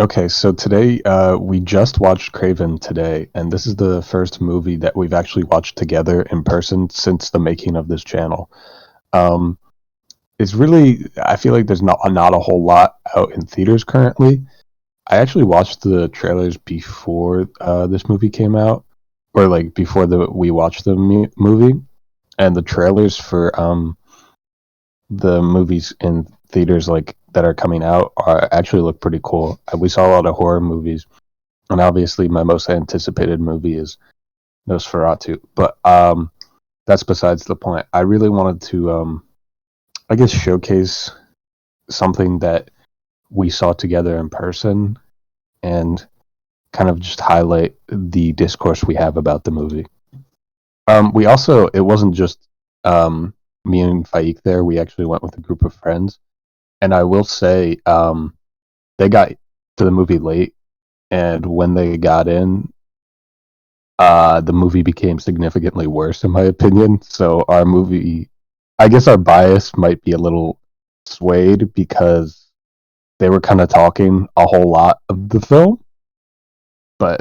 Okay, so today we just watched Kraven today, and this is the first movie that we've actually watched together in person since the making of this channel. Um, it's really, I feel like there's not a whole lot out in theaters currently. I actually watched the trailers before this movie came out, or like before we watched the movie, and the trailers for the movies in theaters like that are coming out are actually look pretty cool. We saw a lot of horror movies, and obviously my most anticipated movie is Nosferatu. But that's besides the point. I really wanted to, I guess, showcase something that we saw together in person and kind of just highlight the discourse we have about the movie. We also, it wasn't just me and Faik there. We actually went with a group of friends, and I will say, they got to the movie late, and when they got in, the movie became significantly worse, in my opinion. So our movie, I guess, our bias might be a little swayed because they were kind of talking a whole lot of the film, but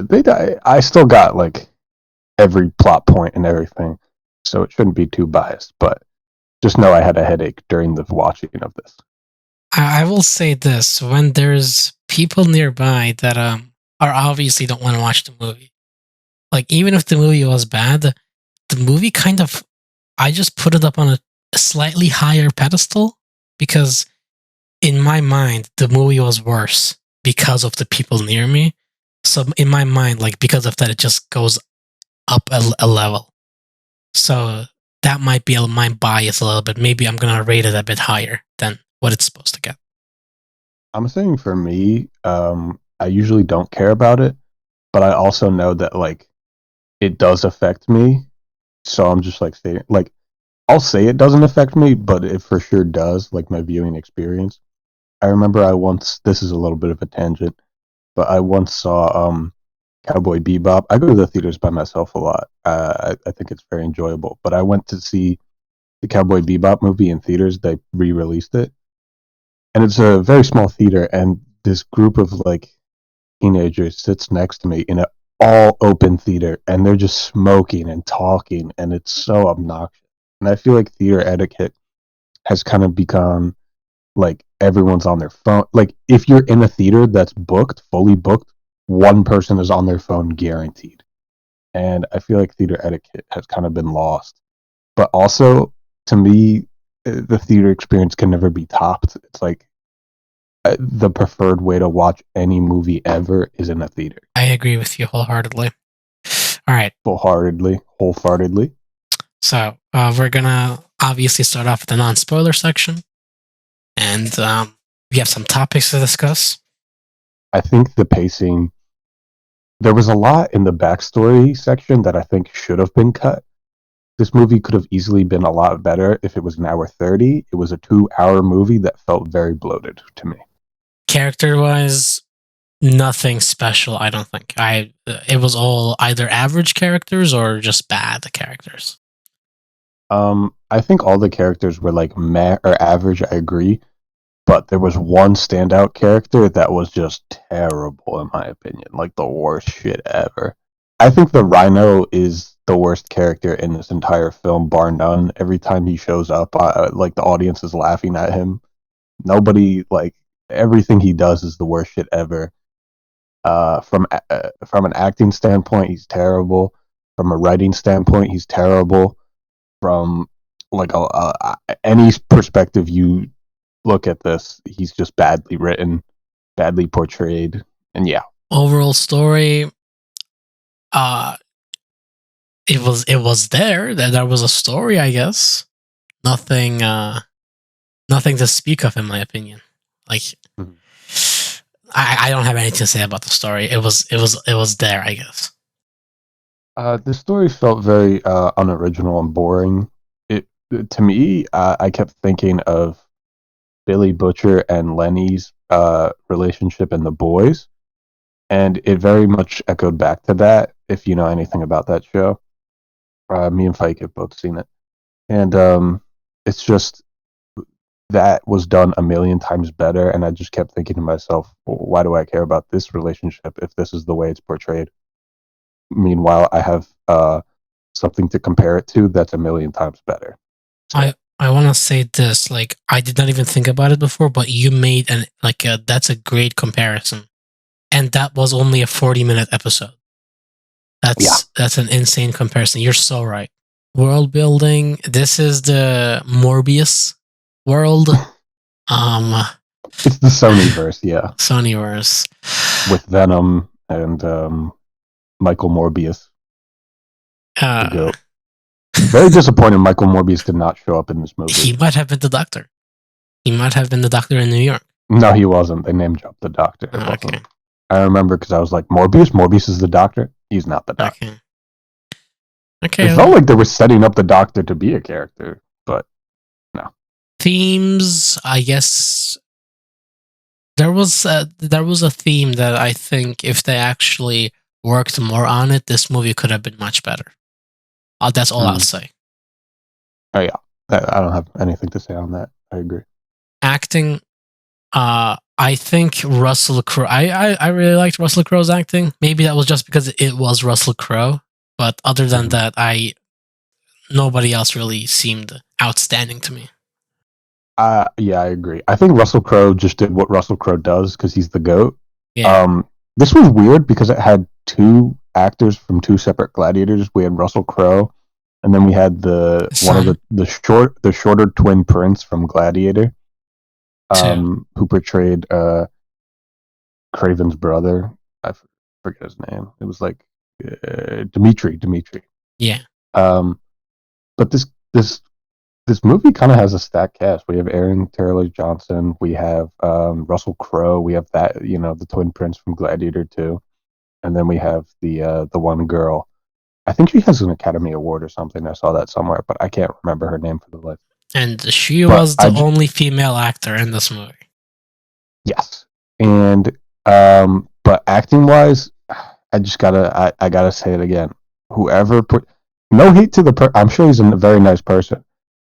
I still got like every plot point and everything, so it shouldn't be too biased. But just know I had a headache during the watching of this. I will say this: when there's people nearby that are obviously don't want to watch the movie, like even if the movie was bad, the movie kind of I just put it up on a slightly higher pedestal because in my mind the movie was worse because of the people near me. So in my mind, like because of that, it just goes up a level. So that might be my bias a little bit. Maybe I'm gonna rate it a bit higher than what it's supposed to get. I'm saying for me, I usually don't care about it, but I also know that like it does affect me. So I'm just like saying, like, I'll say it doesn't affect me, but it for sure does, like my viewing experience. I remember I once, this is a little bit of a tangent, but I once saw Cowboy Bebop. I go to the theaters by myself a lot. I think it's very enjoyable. But I went to see the Cowboy Bebop movie in theaters. They re-released it, and it's a very small theater. And this group of like teenagers sits next to me in an all open theater, and they're just smoking and talking, and it's so obnoxious. And I feel like theater etiquette has kind of become like everyone's on their phone. Like if you're in a theater that's booked, fully booked, one person is on their phone guaranteed. And I feel like theater etiquette has kind of been lost. But also, to me, the theater experience can never be topped. It's like the preferred way to watch any movie ever is in a theater. I agree with you wholeheartedly. All right. Wholeheartedly. So we're gonna obviously start off with the non-spoiler section, and we have some topics to discuss. I think the pacing, there was a lot in the backstory section that I think should have been cut. This movie could have easily been a lot better if it was an hour 30. It was a 2 hour movie that felt very bloated to me. Character-wise, nothing special. I don't think. It was all either average characters or just bad characters. I think all the characters were like meh or average, I agree. But there was one standout character that was just terrible, in my opinion. Like the worst shit ever. I think the Rhino is the worst character in this entire film, bar none. Every time he shows up, like the audience is laughing at him. Nobody like everything he does is the worst shit ever. From an acting standpoint, he's terrible. From a writing standpoint, he's terrible. From like any perspective you look at this, he's just badly written, badly portrayed, and yeah. Overall story, uh, it was there. There was a story, I guess. Nothing, nothing to speak of, in my opinion. Like, Mhm. I don't have anything to say about the story. It was there, I guess. The story felt very unoriginal and boring. It to me, I kept thinking of Billy Butcher and Lenny's relationship in The Boys, and it very much echoed back to that. If you know anything about that show, me and Fike have both seen it, and it's just that was done a million times better, and I just kept thinking to myself, well, why do I care about this relationship if this is the way it's portrayed? Meanwhile, I have something to compare it to that's a million times better. So I want to say this. Like, I did not even think about it before, but you made that's a great comparison, and that was only a 40-minute episode. yeah, That's an insane comparison. You're so right. World building. This is the Morbius world. it's the Sony verse, yeah, Sonyverse. with Venom and Michael Morbius, the Uh, goat. Very disappointed Michael Morbius did not show up in this movie. he might have been the doctor. He might have been the doctor in New York. No, he wasn't. They name dropped the doctor. It Okay. wasn't. I remember because I was like, Morbius? Morbius is the doctor? He's not the doctor. Okay. It Okay. felt like they were setting up the doctor to be a character, but no. Themes. I guess there was a theme that I think if they actually worked more on it, this movie could have been much better. That's all I'll Mm. say. Oh, yeah. I don't have anything to say on that. I agree. Acting. I think Russell Crowe. I really liked Russell Crowe's acting. Maybe that was just because it was Russell Crowe. But other than Mhm. that, nobody else really seemed outstanding to me. Yeah, I agree. I think Russell Crowe just did what Russell Crowe does because he's the GOAT. Yeah. This was weird because it had two actors from two separate gladiators. We had Russell Crowe, and then we had the one of Son the shorter twin prince from Gladiator, too. who portrayed Kraven's brother. I forget his name. It was like Dimitri. Yeah. Um, but this movie kind of has a stacked cast. We have Aaron Taylor Johnson, we have Russell Crowe, we have that the twin prince from Gladiator 2, and then we have the one girl. I think she has an Academy Award or something. I saw that somewhere, but I can't remember her name for the life. And she But was the only female actor in this movie. yes, and but acting wise, I gotta say it again. Whoever put no hate to I'm sure he's a very nice person,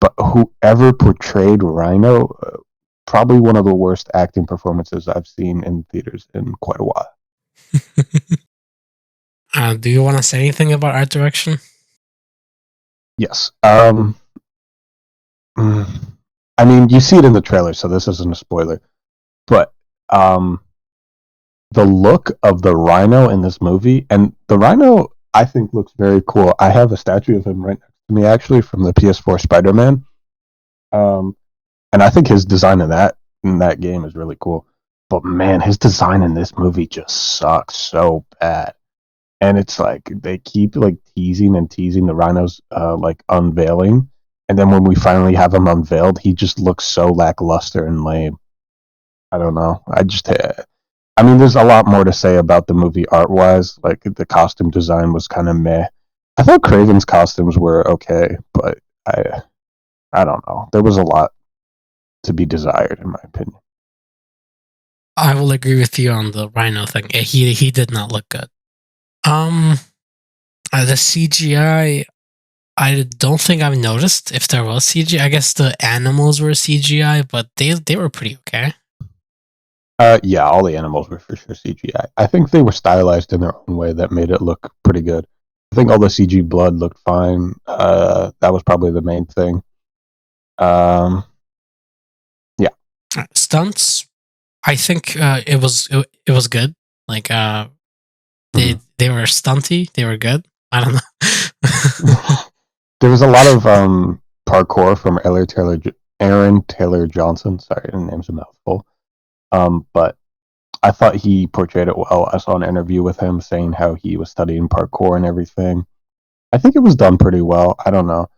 but whoever portrayed Rhino, probably one of the worst acting performances I've seen in theaters in quite a while. Do you want to say anything about art direction? Yes. I mean, you see it in the trailer, so this isn't a spoiler. But the look of the Rhino in this movie, and the Rhino, I think looks very cool. I have a statue of him right next to me, actually, from the PS4 Spider-Man. And I think his design in that game is really cool. But man, his design in this movie just sucks so bad. And it's like they keep like teasing and teasing the Rhino's like unveiling, and then when we finally have him unveiled, he just looks so lackluster and lame. I don't know. I mean, there's a lot more to say about the movie art wise. Like the costume design was kind of meh. I thought Craven's costumes were okay, but I don't know. There was a lot to be desired, in my opinion. I will agree with you on the Rhino thing. He did not look good. The CGI. I don't think I've noticed if there was CGI. I guess the animals were CGI, but they were pretty okay. Yeah, all the animals were for sure CGI. I think they were stylized in their own way that made it look pretty good. I think all the CG blood looked fine. That was probably the main thing. Um, yeah. Stunts. I think it was good. Like Mhm. they were stunty. They were good. I don't know. There was a lot of parkour from Aaron Taylor Johnson. Sorry, the name's a mouthful. But I thought he portrayed it well. I saw an interview with him saying how he was studying parkour and everything. I think it was done pretty well. I don't know.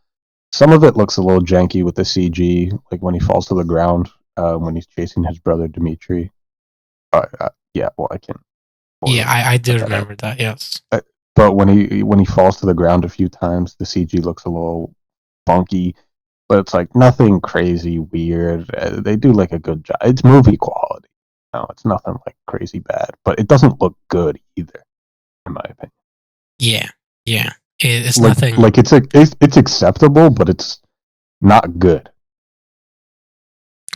Some of it looks a little janky with the CG, like when he falls to the ground when he's chasing his brother Dimitri. Yeah, well, I can't spoil Yeah, it. I do But, remember that. Yes. but when he falls to the ground a few times, the CG looks a little funky. But it's like nothing crazy weird. They do like a good job. It's movie quality. No, it's nothing like crazy bad, but it doesn't look good either, in my opinion. Yeah. Yeah. It's Like nothing. like it's acceptable, but it's not good.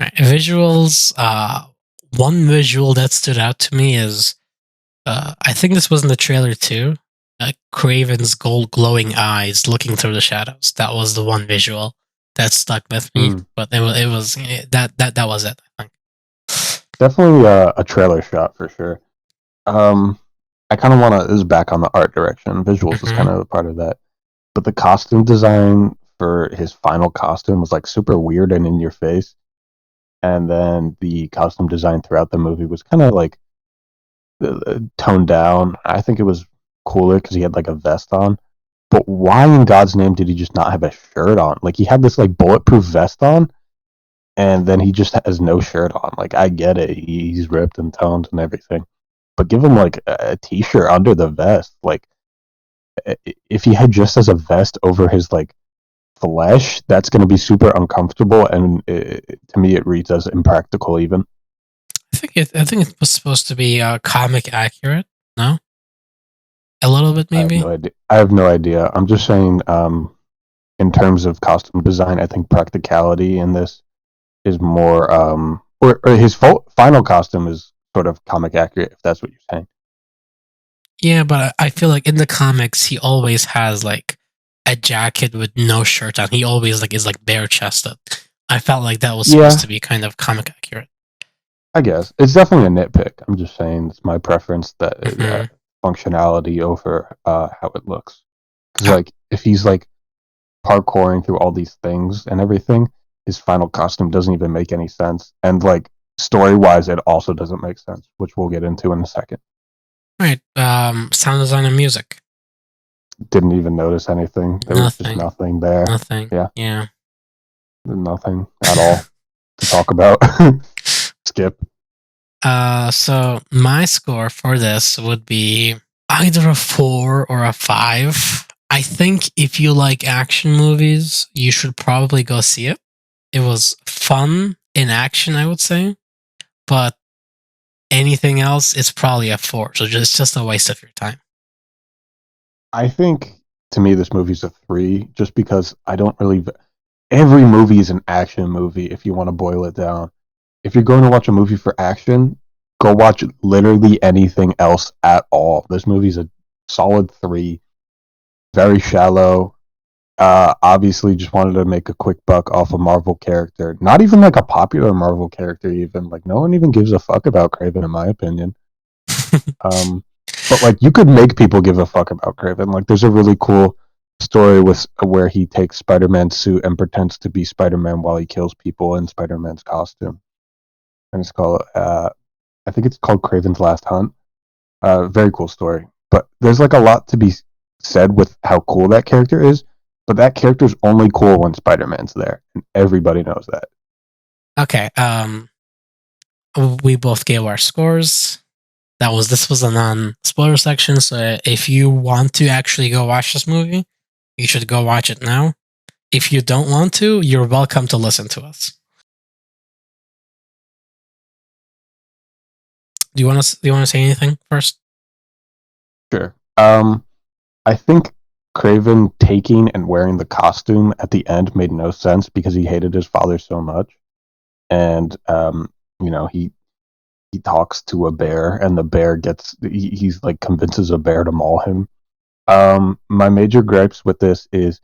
Right. Visuals. One visual that stood out to me is I think this was in the trailer too. Kraven's gold glowing eyes looking through the shadows. That was the one visual that stuck with me. Mm. But that was it. I think. Definitely a trailer shot for sure. I kind of want to. This is back on the art direction. Visuals is kind Mm-hmm. of a part of that, but the costume design for his final costume was like super weird and in your face. And then the costume design throughout the movie was kind of like toned down. I think it was cooler because he had like a vest on. But why in God's name did he just not have a shirt on? Like he had this like bulletproof vest on, and then he just has no shirt on. Like I get it, he's ripped and toned and everything, but give him like a t-shirt under the vest. Like if he had just as a vest over his like flesh, that's going to be super uncomfortable, and to me, it reads as impractical. Even I think it was supposed to be comic accurate. No, a little bit I have maybe. no idea. I have no idea. I'm just saying, in terms of costume design, I think practicality in this is more, or his final costume is sort of comic accurate, if that's what you're saying. Yeah, but I feel like in the comics he always has like a jacket with no shirt on. He always like is like bare chested. I felt like that was supposed Yeah, to be kind of comic accurate. I guess it's definitely a nitpick. I'm just saying it's my preference that Mm-hmm. functionality over how it looks. Because Oh, like if he's like parkouring through all these things and everything, his final costume doesn't even make any sense. And like story wise, it also doesn't make sense, which we'll get into in a second. right. Sound design and music. Didn't even notice anything. There was just Nothing. nothing there. Nothing. Yeah, Yeah. nothing at all to talk about. Skip. So my score for this would be either a 4 or a 5. I think if you like action movies, you should probably go see it. It was fun in action, I would say, but anything else, it's probably a 4. So just a waste of your time. I think to me this movie's a 3, just because I don't really. Every movie is an action movie if you want to boil it down. If you're going to watch a movie for action, go watch literally anything else at all. This movie's a solid 3. Very shallow. Obviously, just wanted to make a quick buck off a Marvel character. Not even like a popular Marvel character, even. Like, no one even gives a fuck about Kraven, in my opinion. Um, but like, you could make people give a fuck about Kraven. Like, there's a really cool story with where he takes Spider-Man's suit and pretends to be Spider-Man while he kills people in Spider-Man's costume, and it's called. I think it's called Kraven's Last Hunt. Very cool story. But there's like a lot to be said with how cool that character is. But that character's only cool when Spider-Man's there, and everybody knows that. Okay. We both gave our scores. This was a non-spoiler section, so if you want to actually go watch this movie, you should go watch it now. If you don't want to, you're welcome to listen to us. Do you want to say anything first? Sure. I think Craven taking and wearing the costume at the end made no sense because he hated his father so much, and he talks to a bear, and the bear he's like convinces a bear to maul him. My major gripes with this is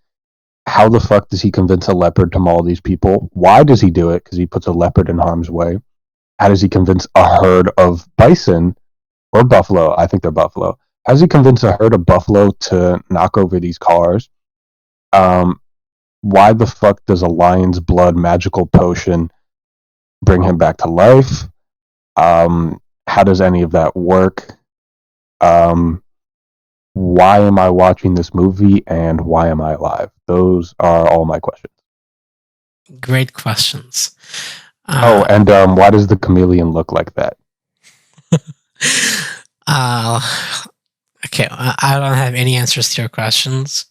how the fuck does he convince a leopard to maul these people? Why does he do it? Because he puts a leopard in harm's way. How does he convince a herd of bison or buffalo? I think they're buffalo. How does he convince a herd of buffalo to knock over these cars? Um, why the fuck does a lion's blood magical potion bring him back to life? How does any of that work? Um, why am I watching this movie and why am I alive? Those are all my questions. Great questions. Oh, Uh, and why does the chameleon look like that? uh, okay, I don't have any answers to your questions.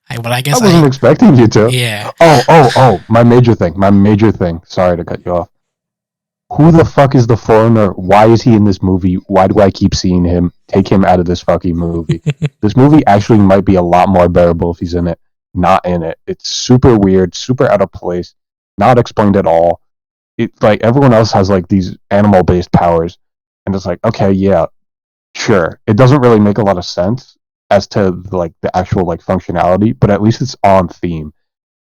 But I I guess wasn't expecting you to. yeah. Oh, my major thing. My major thing. Sorry to cut you off. Who the fuck is the foreigner? Why is he in this movie? Why do I keep seeing him? Take him out of this fucking movie. This movie actually might be a lot more bearable if he's in it. Not in it. It's super weird, super out of place, not explained at all. it's like everyone else has like these animal based powers, and it's like, okay, yeah, sure. It doesn't really make a lot of sense as to like the actual like functionality, but at least it's on theme.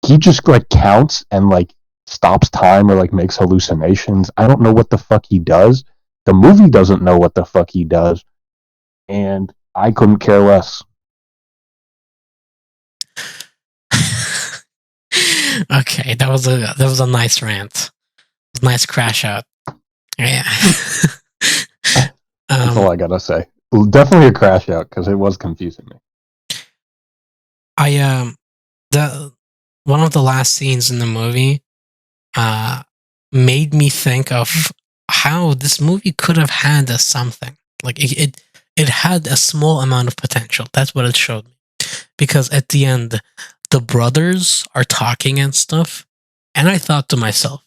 He just like counts and like stops time or like makes hallucinations. I don't know what the fuck he does. The movie doesn't know what the fuck he does, and I couldn't care less. Okay, that was a nice rant, nice crash out. Yeah. That's all I gotta say. Definitely a crash out because it was confusing me. I the one of the last scenes in the movie uh made me think of how this movie could have had a something. Like it had a small amount of potential. That's what it showed me. Because at the end, the brothers are talking and stuff, and I thought to myself,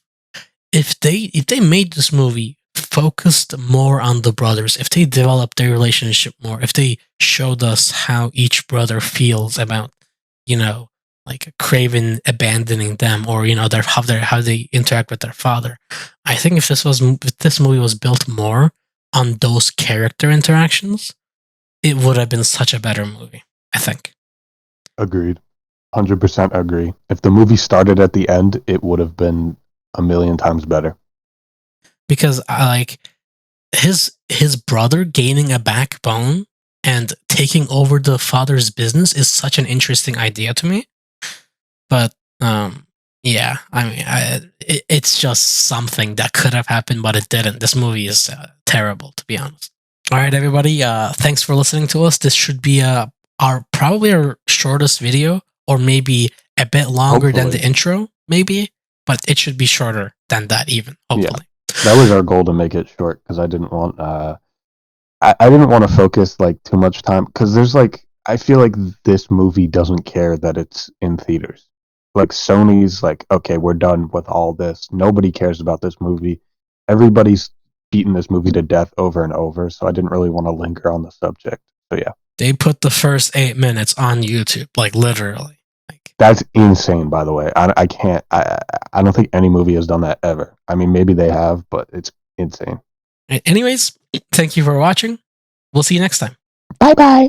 if they made this movie focused more on the brothers, if they developed their relationship more, if they showed us how each brother feels about, you know, like Kraven abandoning them, or how they interact with their father, I think if this movie was built more on those character interactions, it would have been such a better movie. I think. Agreed. 100% agree. If the movie started at the end, it would have been a million times better. Because I like his brother gaining a backbone and taking over the father's business is such an interesting idea to me. But yeah, I mean, it's just something that could have happened, but it didn't. This movie is terrible, to be honest. All right, everybody. Thanks for listening to us. This should be probably our shortest video, or maybe a bit longer than the Hopefully. intro, maybe, but it should be shorter than that, even. Yeah. Hopefully. That was our goal to make it short because I didn't want to focus like too much time because there's like I feel like this movie doesn't care that it's in theaters. Like Sony's like, okay, we're done with all this. Nobody cares about this movie. Everybody's beaten this movie to death over and over, so I didn't really want to linger on the subject. So yeah. They put the first 8 minutes on YouTube, like literally. Like, That's insane, by the way. I can't. I don't think any movie has done that ever. I mean, maybe they have, but it's insane. anyways, thank you for watching. We'll see you next time. Bye bye.